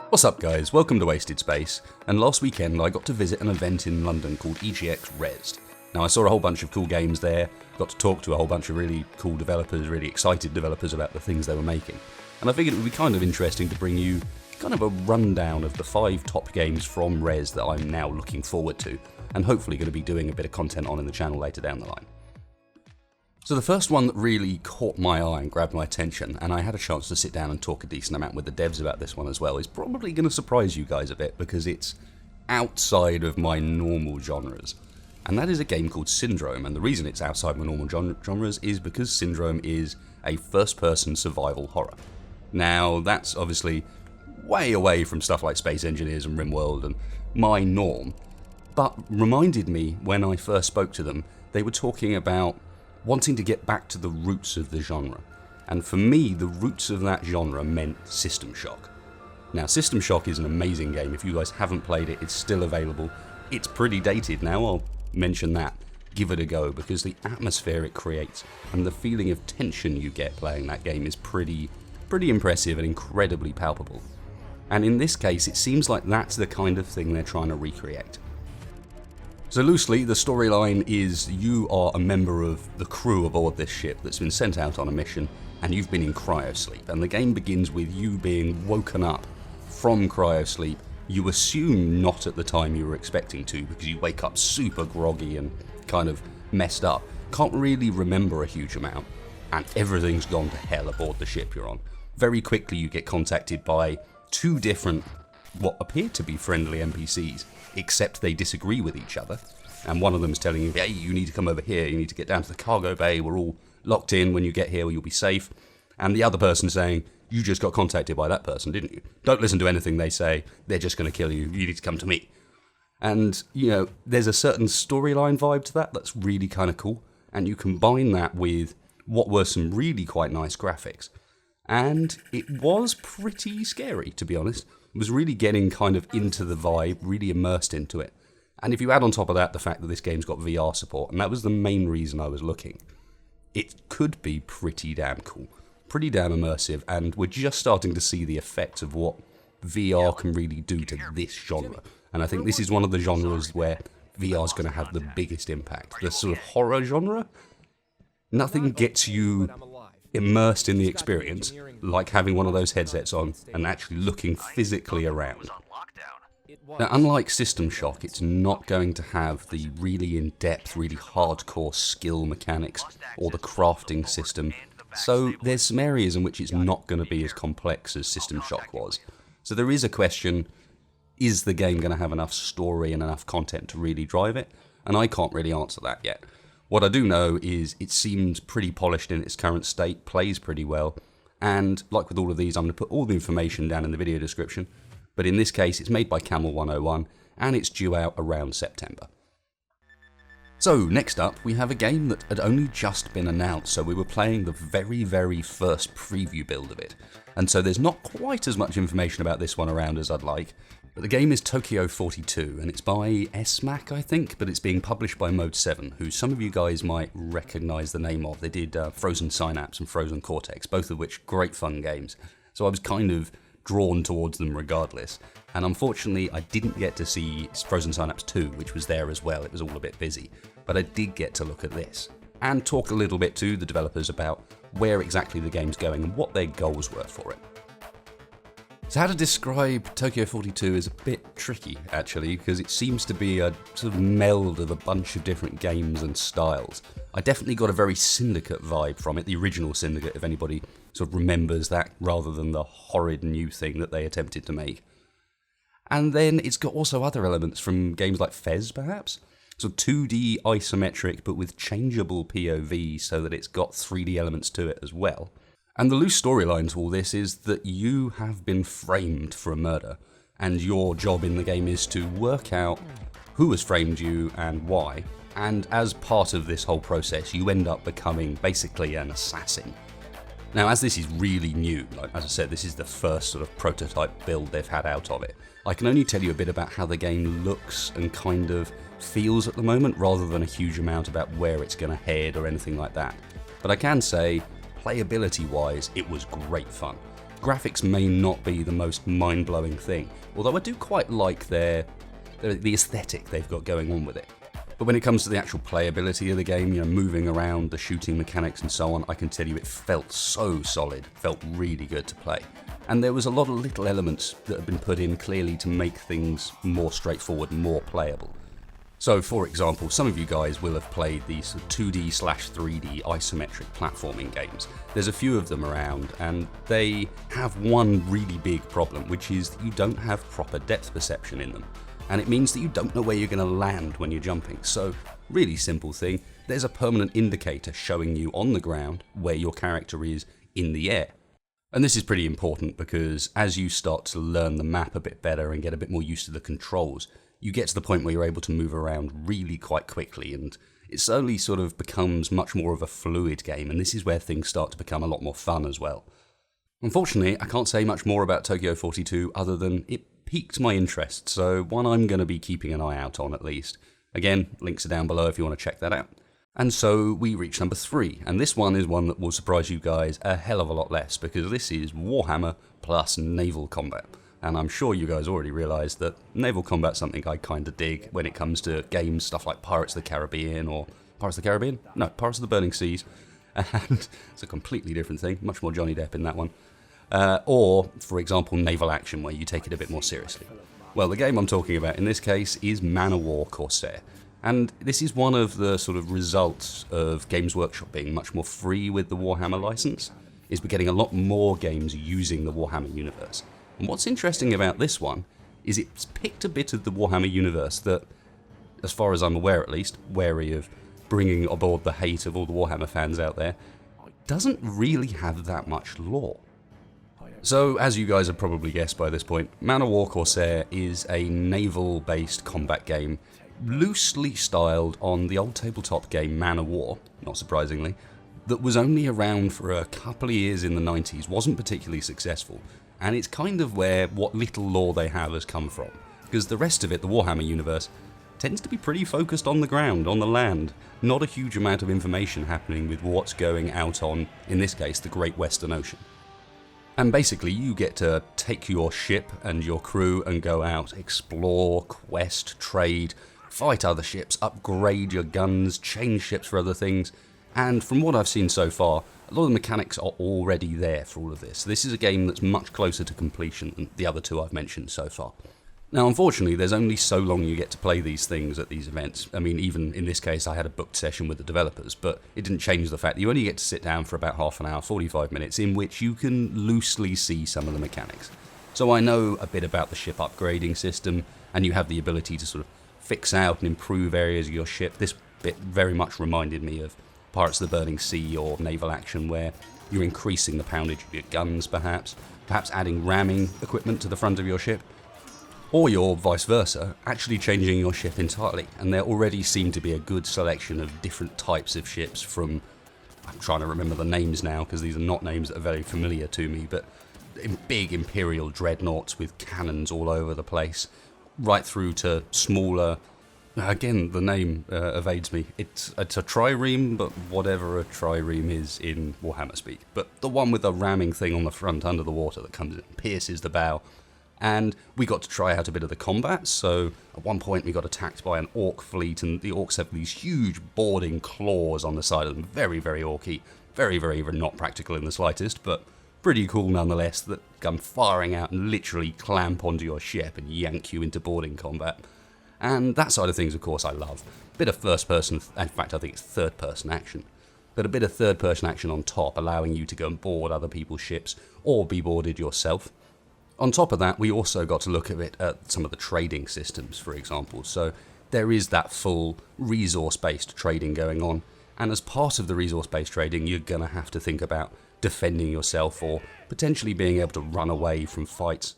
What's up guys, welcome to Wasted Space, and last weekend I got to visit an event in London called EGX Rezzed. Now I saw a whole bunch of cool games there, got to talk to a whole bunch of really cool developers, really excited developers about the things they were making, and I figured it would be kind of interesting to bring you kind of a rundown of the 5 top games from Rezzed that I'm now looking forward to, and hopefully going to be doing a bit of content on in the channel later down the line. So the first one that really caught my eye and grabbed my attention, and I had a chance to sit down and talk a decent amount with the devs about this one as well, is probably going to surprise you guys a bit because it's outside of my normal genres. And that is a game called Syndrome, and the reason it's outside my normal genres is because Syndrome is a first-person survival horror. Now that's obviously way away from stuff like Space Engineers and RimWorld and my norm, but reminded me when I first spoke to them, they were talking about wanting to get back to the roots of the genre. And for me, the roots of that genre meant System Shock. Now, System Shock is an amazing game. If you guys haven't played it, it's still available. It's pretty dated now, I'll mention that. Give it a go, because the atmosphere it creates and the feeling of tension you get playing that game is pretty impressive and incredibly palpable. And in this case, it seems like that's the kind of thing they're trying to recreate. So loosely, the storyline is you are a member of the crew aboard this ship that's been sent out on a mission, and you've been in cryosleep, and the game begins with you being woken up from cryosleep. You assume not at the time you were expecting to, because you wake up super groggy and kind of messed up, can't really remember a huge amount, and everything's gone to hell aboard the ship you're on. Very quickly you get contacted by 2 different, what appear to be friendly NPCs, except they disagree with each other, and one of them is telling you, hey, you need to come over here, you need to get down to the cargo bay, we're all locked in, when you get here you'll be safe, and the other person saying, you just got contacted by that person, didn't you? Don't listen to anything they say, they're just going to kill you, you need to come to me. And, you know, there's a certain storyline vibe to that that's really kind of cool, and you combine that with what were some really quite nice graphics. And it was pretty scary, to be honest. It was really getting kind of into the vibe, really immersed into it. And if you add on top of that the fact that this game's got VR support, and that was the main reason I was looking, it could be pretty damn cool, pretty damn immersive, and we're just starting to see the effects of what VR can really do to this genre. And I think this is one of the genres where VR is going to have the biggest impact. The sort of horror genre, nothing gets you immersed in the experience like having one of those headsets on and actually looking physically around. Now, unlike System Shock, it's not going to have the really in-depth, really hardcore skill mechanics or the crafting system, so there's some areas in which it's not going to be as complex as System Shock was. So there is a question, is the game going to have enough story and enough content to really drive it? And I can't really answer that yet. What I do know is it seems pretty polished in its current state, plays pretty well, and like with all of these, I'm going to put all the information down in the video description, but in this case it's made by Camel 101 and it's due out around September. So next up we have a game that had only just been announced, so we were playing the very first preview build of it, and so there's not quite as much information about this one around as I'd like. But the game is Tokyo 42, and it's by SMAC, I think, but it's being published by Mode 7, who some of you guys might recognise the name of. They did Frozen Synapse and Frozen Cortex, both of which great fun games. So I was kind of drawn towards them regardless. And unfortunately, I didn't get to see Frozen Synapse 2, which was there as well. It was all a bit busy. But I did get to look at this, and talk a little bit to the developers about where exactly the game's going and what their goals were for it. So how to describe Tokyo 42 is a bit tricky, actually, because it seems to be a sort of meld of a bunch of different games and styles. I definitely got a very Syndicate vibe from it, the original Syndicate, if anybody sort of remembers that, rather than the horrid new thing that they attempted to make. And then it's got also other elements from games like Fez, perhaps? So 2D isometric, but with changeable POV, so that it's got 3D elements to it as well. And the loose storyline to all this is that you have been framed for a murder, and your job in the game is to work out who has framed you and why, and as part of this whole process you end up becoming basically an assassin. Now, as this is really new, like as I said, this is the first sort of prototype build they've had out of it, I can only tell you a bit about how the game looks and kind of feels at the moment, rather than a huge amount about where it's going to head or anything like that. But I can say, playability wise, it was great fun. graphics may not be the most mind-blowing thing, although I do quite like the aesthetic they've got going on with it. But when it comes to the actual playability of the game, moving around, the shooting mechanics and so on, I can tell you it felt so solid, felt really good to play. And there was a lot of little elements that have been put in clearly to make things more straightforward and more playable. So, for example, some of you guys will have played these 2D/3D isometric platforming games. There's a few of them around, and they have one really big problem, which is that you don't have proper depth perception in them. And it means that you don't know where you're going to land when you're jumping. So, really simple thing, there's a permanent indicator showing you on the ground where your character is in the air. And this is pretty important because as you start to learn the map a bit better and get a bit more used to the controls, you get to the point where you're able to move around really quite quickly, and it slowly sort of becomes much more of a fluid game, and this is where things start to become a lot more fun as well. Unfortunately, I can't say much more about Tokyo 42 other than it piqued my interest, so one I'm going to be keeping an eye out on at least. Again, links are down below if you want to check that out. And so we reach number 3, and this one is one that will surprise you guys a hell of a lot less, because this is Warhammer plus naval combat. And I'm sure you guys already realised that naval combat's something I kind of dig when it comes to games, stuff like Pirates of the Caribbean, or Pirates of the Caribbean? No, Pirates of the Burning Seas. And it's a completely different thing, much more Johnny Depp in that one. Or, for example, naval action, where you take it a bit more seriously. Well, the game I'm talking about in this case is Man of War Corsair. And this is one of the sort of results of Games Workshop being much more free with the Warhammer license, is we're getting a lot more games using the Warhammer universe. And what's interesting about this one is it's picked a bit of the Warhammer universe that, as far as I'm aware at least, wary of bringing aboard the hate of all the Warhammer fans out there, doesn't really have that much lore. So, as you guys have probably guessed by this point, Man of War Corsair is a naval-based combat game, loosely styled on the old tabletop game Man of War, not surprisingly, that was only around for a couple of years in the 90s, wasn't particularly successful, and it's kind of where what little lore they have has come from, because the rest of it, the Warhammer universe, tends to be pretty focused on the ground, on the land, not a huge amount of information happening with what's going out on, in this case, the Great Western Ocean. And basically you get to take your ship and your crew and go out, explore, quest, trade, fight other ships, upgrade your guns, change ships for other things, and from what I've seen so far, a lot of the mechanics are already there for all of this. This is a game that's much closer to completion than the other two I've mentioned so far. Now, unfortunately, there's only so long you get to play these things at these events. I mean, even in this case, I had a booked session with the developers, but it didn't change the fact that you only get to sit down for about half an hour, 45 minutes, in which you can loosely see some of the mechanics. So I know a bit about the ship upgrading system, and you have the ability to sort of fix out and improve areas of your ship. This bit very much reminded me of Pirates of the Burning Sea or naval action, where you're increasing the poundage of your guns, perhaps adding ramming equipment to the front of your ship, or you're vice versa, actually changing your ship entirely. And there already seem to be a good selection of different types of ships from, I'm trying to remember the names now because these are not names that are very familiar to me, but big Imperial dreadnoughts with cannons all over the place, right through to smaller, again the name evades me, it's a trireme, but whatever a trireme is in Warhammer speak, but the one with the ramming thing on the front under the water that comes in, pierces the bow. And we got to try out a bit of the combat, so at one point we got attacked by an orc fleet, and the orcs have these huge boarding claws on the side of them, very, very orky, very, very not practical in the slightest, but pretty cool nonetheless, that come firing out and literally clamp onto your ship and yank you into boarding combat. And that side of things, of course, I love. A bit of first person, in fact I think it's third person action, but a bit of third person action on top, allowing you to go and board other people's ships, or be boarded yourself. On top of that, we also got to look a bit at some of the trading systems, for example. So there is that full resource-based trading going on, and as part of the resource-based trading, you're going to have to think about defending yourself or potentially being able to run away from fights.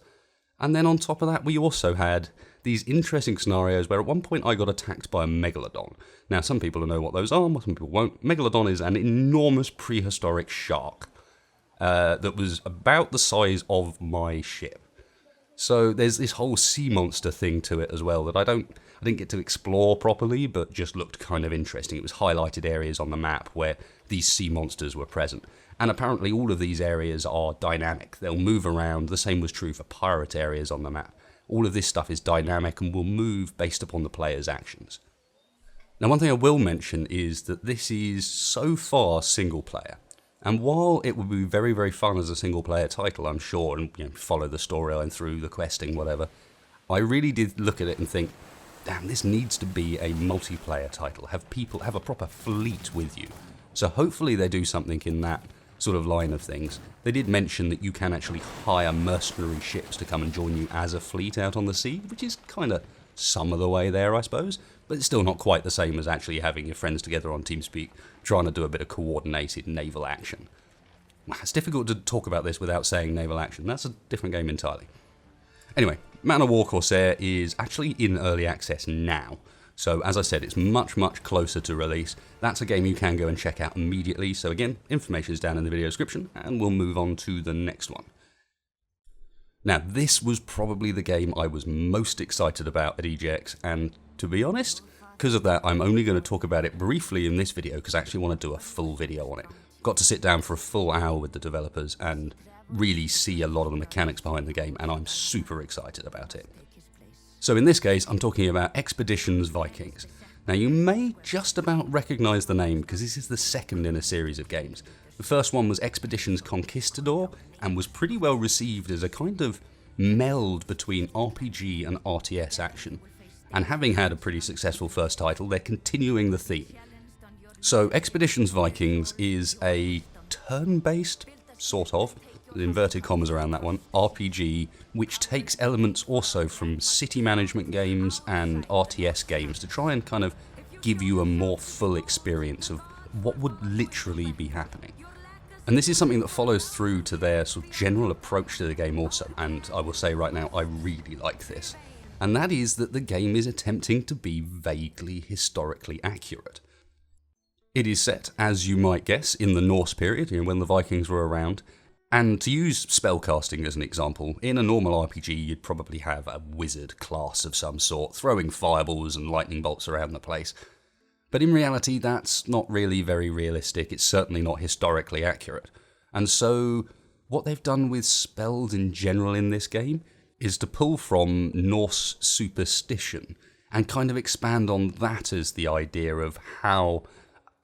And then on top of that, we also had these interesting scenarios where at one point I got attacked by a megalodon. Now, some people know what those are, some people won't. Megalodon is an enormous prehistoric shark. That was about the size of my ship. So there's this whole sea monster thing to it as well that I didn't get to explore properly, but just looked kind of interesting. It was highlighted areas on the map where these sea monsters were present. And apparently all of these areas are dynamic. They'll move around. The same was true for pirate areas on the map. All of this stuff is dynamic and will move based upon the player's actions. Now, one thing I will mention is that this is so far single player. And while it would be very, very fun as a single player title, I'm sure, and follow the storyline through the questing, whatever, I really did look at it and think, damn, this needs to be a multiplayer title. Have a proper fleet with you. So hopefully they do something in that sort of line of things. They did mention that you can actually hire mercenary ships to come and join you as a fleet out on the sea, which is kind of some of the way there, I suppose, but it's still not quite the same as actually having your friends together on TeamSpeak trying to do a bit of coordinated naval action. It's difficult to talk about this without saying naval action. That's a different game entirely. Anyway, Man of War Corsair is actually in early access now. So as I said, it's much, much closer to release. That's a game you can go and check out immediately. So again, information is down in the video description, and we'll move on to the next one. Now, this was probably the game I was most excited about at EGX, and to be honest, because of that, I'm only going to talk about it briefly in this video, because I actually want to do a full video on it. Got to sit down for a full hour with the developers and really see a lot of the mechanics behind the game, and I'm super excited about it. So in this case, I'm talking about Expeditions Vikings. Now, you may just about recognise the name because this is the second in a series of games. The first one was Expeditions Conquistador and was pretty well received as a kind of meld between RPG and RTS action. And having had a pretty successful first title, they're continuing the theme. So Expeditions Vikings is a turn-based, sort of, inverted commas around that one, RPG, which takes elements also from city management games and RTS games to try and kind of give you a more full experience of what would literally be happening. And this is something that follows through to their sort of general approach to the game also, and I will say right now, I really like this. And that is that the game is attempting to be vaguely historically accurate. It is set, as you might guess, in the Norse period, when the Vikings were around. And to use spellcasting as an example, in a normal RPG you'd probably have a wizard class of some sort, throwing fireballs and lightning bolts around the place. But in reality that's not really very realistic, it's certainly not historically accurate. And so what they've done with spells in general in this game is to pull from Norse superstition and kind of expand on that as the idea of how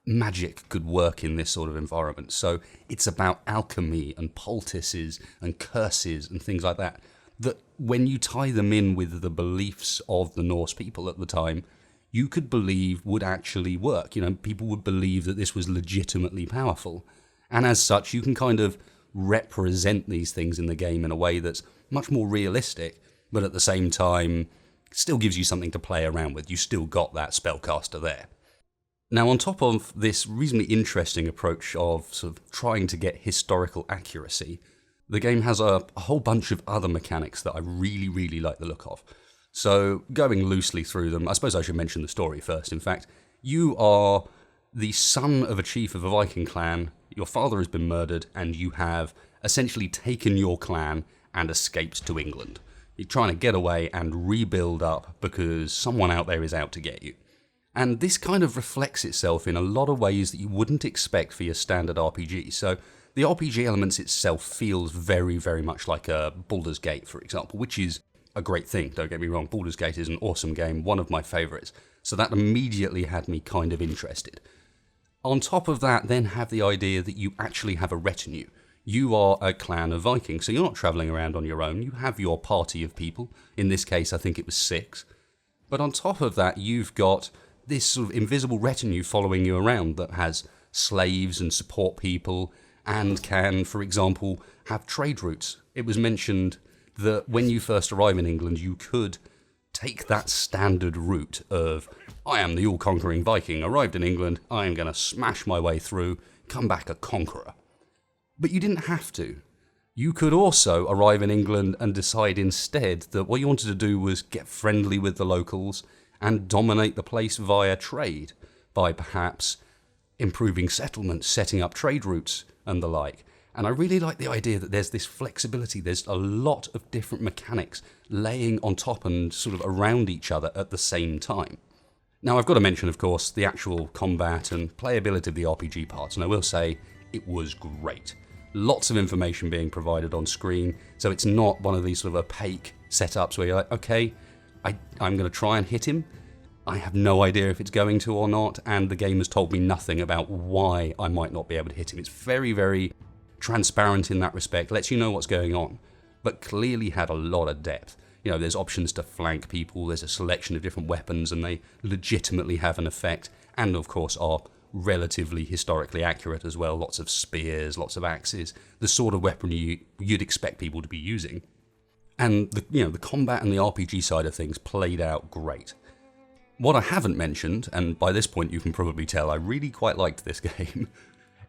magic could work in this sort of environment. So it's about alchemy and poultices and curses and things like that, that when you tie them in with the beliefs of the Norse people at the time, you could believe would actually work. People would believe that this was legitimately powerful. And as such, you can kind of represent these things in the game in a way that's much more realistic, but at the same time, still gives you something to play around with. You still got that spellcaster there. Now, on top of this reasonably interesting approach of sort of trying to get historical accuracy, the game has a whole bunch of other mechanics that I really, really like the look of. So, going loosely through them, I suppose I should mention the story first. In fact, you are the son of a chief of a Viking clan, your father has been murdered, and you have essentially taken your clan and escaped to England. You're trying to get away and rebuild up because someone out there is out to get you. And this kind of reflects itself in a lot of ways that you wouldn't expect for your standard RPG. So the RPG elements itself feels very, very much like a Baldur's Gate, for example, which is a great thing, don't get me wrong. Baldur's Gate is an awesome game, one of my favourites. So that immediately had me kind of interested. On top of that, then have the idea that you actually have a retinue. You are a clan of Vikings, so you're not travelling around on your own. You have your party of people. In this case, I think it was 6. But on top of that, you've got this sort of invisible retinue following you around that has slaves and support people and can, for example, have trade routes. It was mentioned that when you first arrive in England, you could take that standard route of, I am the all-conquering Viking, arrived in England, I am going to smash my way through, come back a conqueror. But you didn't have to. You could also arrive in England and decide instead that what you wanted to do was get friendly with the locals and dominate the place via trade, by perhaps improving settlements, setting up trade routes and the like. And I really like the idea that there's this flexibility, there's a lot of different mechanics laying on top and sort of around each other at the same time. Now I've got to mention, of course, the actual combat and playability of the RPG parts, and I will say, it was great. Lots of information being provided on screen, so it's not one of these sort of opaque setups where you're like, okay, I'm going to try and hit him. I have no idea if it's going to or not, and the game has told me nothing about why I might not be able to hit him. It's very, very transparent in that respect, lets you know what's going on, but clearly had a lot of depth. You know, there's options to flank people, there's a selection of different weapons, and they legitimately have an effect, and of course are relatively historically accurate as well. Lots of spears, lots of axes, the sort of weapon you'd expect people to be using. And the combat and the RPG side of things played out great. What I haven't mentioned, and by this point you can probably tell I really quite liked this game,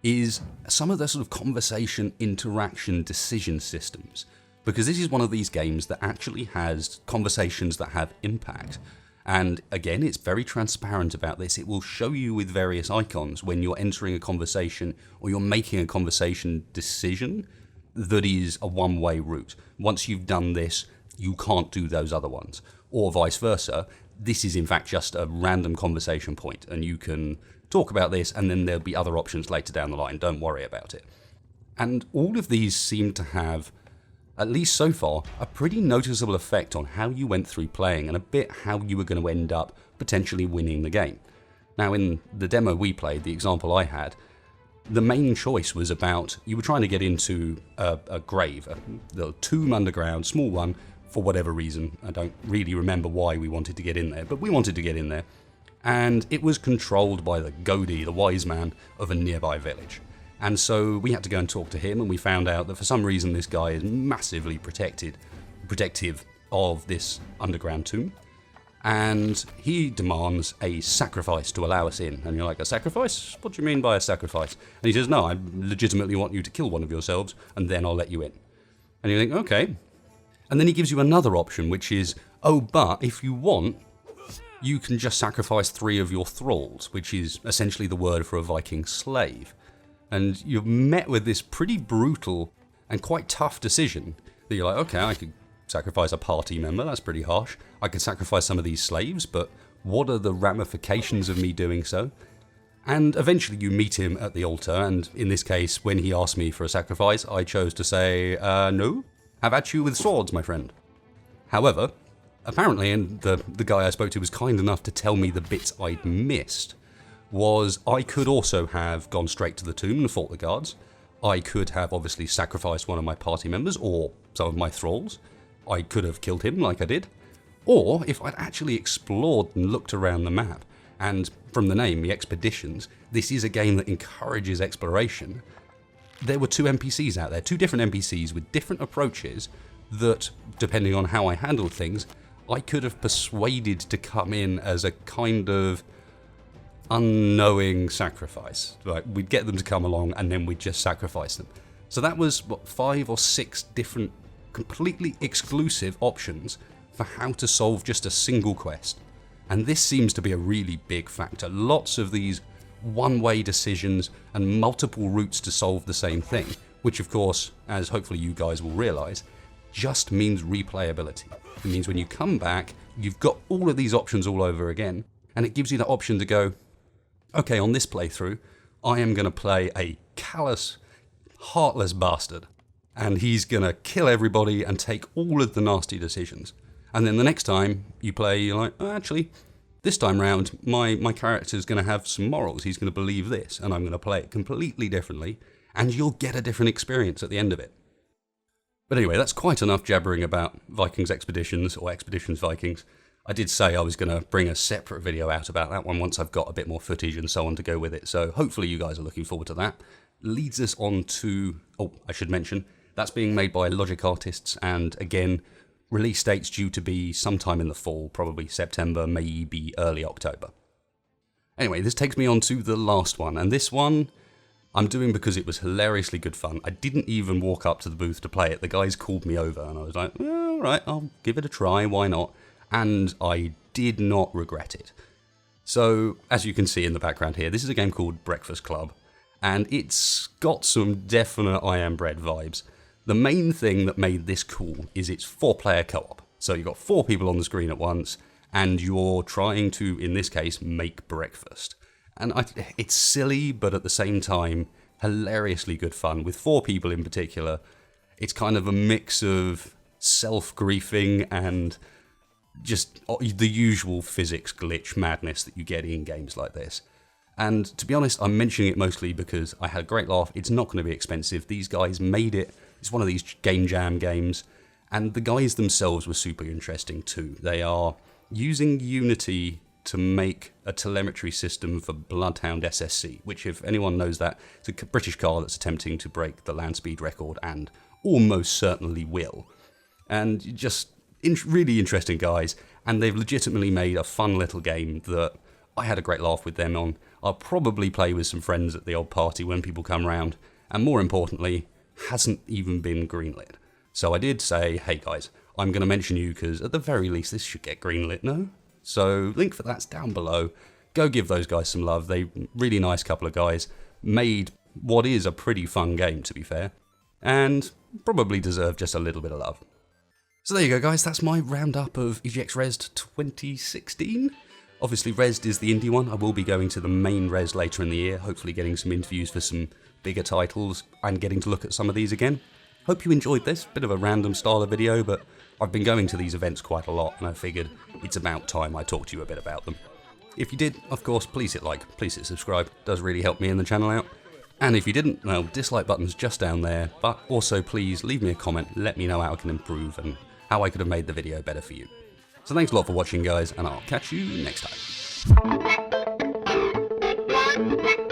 is some of the sort of conversation, interaction, decision systems. Because this is one of these games that actually has conversations that have impact. And again, it's very transparent about this. It will show you with various icons when you're entering a conversation or you're making a conversation decision that is a one-way route. Once you've done this, you can't do those other ones. Or vice versa. This is in fact just a random conversation point, and you can talk about this and then there'll be other options later down the line. Don't worry about it. And all of these seem to have, at least so far, a pretty noticeable effect on how you went through playing and a bit how you were going to end up potentially winning the game. Now, in the demo we played, the example I had, the main choice was about, you were trying to get into a grave, a little tomb underground, small one, for whatever reason. I don't really remember why we wanted to get in there, but we wanted to get in there. And it was controlled by the Godi, the wise man of a nearby village. And so we had to go and talk to him, and we found out that for some reason this guy is massively protective of this underground tomb. And he demands a sacrifice to allow us in. And you're like, a sacrifice? What do you mean by a sacrifice? And he says, no, I legitimately want you to kill one of yourselves, and then I'll let you in. And you think, okay. And then he gives you another option, which is, oh, but if you want, you can just sacrifice 3 of your thralls, which is essentially the word for a Viking slave. And you're met with this pretty brutal and quite tough decision that you're like, okay, I could sacrifice a party member, that's pretty harsh. I could sacrifice some of these slaves, but what are the ramifications of me doing so? And eventually you meet him at the altar, and in this case, when he asked me for a sacrifice, I chose to say, no, have at you with swords, my friend. However, apparently, and the guy I spoke to was kind enough to tell me the bits I'd missed, was I could also have gone straight to the tomb and fought the guards. I could have obviously sacrificed one of my party members or some of my thralls. I could have killed him like I did. Or if I'd actually explored and looked around the map, and from the name, the Expeditions, this is a game that encourages exploration. There were 2 NPCs out there, 2 different NPCs with different approaches that, depending on how I handled things, I could have persuaded to come in as a kind of unknowing sacrifice. Like, we'd get them to come along and then we'd just sacrifice them. So that was, 5 or 6 different completely exclusive options for how to solve just a single quest. And this seems to be a really big factor. Lots of these one-way decisions and multiple routes to solve the same thing, which of course, as hopefully you guys will realise, just means replayability. It means when you come back, you've got all of these options all over again, and it gives you the option to go, okay, on this playthrough, I am going to play a callous, heartless bastard, and he's going to kill everybody and take all of the nasty decisions. And then the next time you play, you're like, oh, actually, this time round, my character's going to have some morals. He's going to believe this, and I'm going to play it completely differently, and you'll get a different experience at the end of it. But anyway, that's quite enough jabbering about Vikings Expeditions, or Expeditions Vikings. I did say I was going to bring a separate video out about that one once I've got a bit more footage and so on to go with it, so hopefully you guys are looking forward to that. Leads us on to, oh, I should mention, that's being made by Logic Artists, and again, release date's due to be sometime in the fall, probably September, maybe early October. Anyway, this takes me on to the last one, and this one I'm doing because it was hilariously good fun. I didn't even walk up to the booth to play it. The guys called me over, and I was like, well, all right, I'll give it a try, why not? And I did not regret it. So, as you can see in the background here, this is a game called Breakfast Club, and it's got some definite I Am Bread vibes. The main thing that made this cool is it's 4-player co-op. So you've got 4 people on the screen at once, and you're trying to, in this case, make breakfast. And it's silly, but at the same time, hilariously good fun, with 4 people in particular. It's kind of a mix of self-griefing and just the usual physics glitch madness that you get in games like this. And to be honest, I'm mentioning it mostly because I had a great laugh. It's not going to be expensive. These guys made it. It's one of these game jam games. And the guys themselves were super interesting too. They are using Unity to make a telemetry system for Bloodhound SSC, which, if anyone knows that, it's a British car that's attempting to break the land speed record and almost certainly will. And just really interesting guys, and they've legitimately made a fun little game that I had a great laugh with them on. I'll probably play with some friends at the odd party when people come round, and more importantly, hasn't even been greenlit. So I did say, hey guys, I'm going to mention you because at the very least this should get greenlit, no? So link for that's down below. Go give those guys some love. They really nice couple of guys. Made what is a pretty fun game, to be fair, and probably deserve just a little bit of love. So there you go guys, that's my roundup of EGX Rezzed 2016. Obviously Rezzed is the indie one. I will be going to the main Rezzed later in the year, hopefully getting some interviews for some bigger titles and getting to look at some of these again. Hope you enjoyed this, bit of a random style of video, but I've been going to these events quite a lot and I figured it's about time I talk to you a bit about them. If you did, of course, please hit like, please hit subscribe, it does really help me and the channel out. And if you didn't, well, dislike button's just down there, but also please leave me a comment, let me know how I can improve and how I could have made the video better for you. So thanks a lot for watching guys, and I'll catch you next time.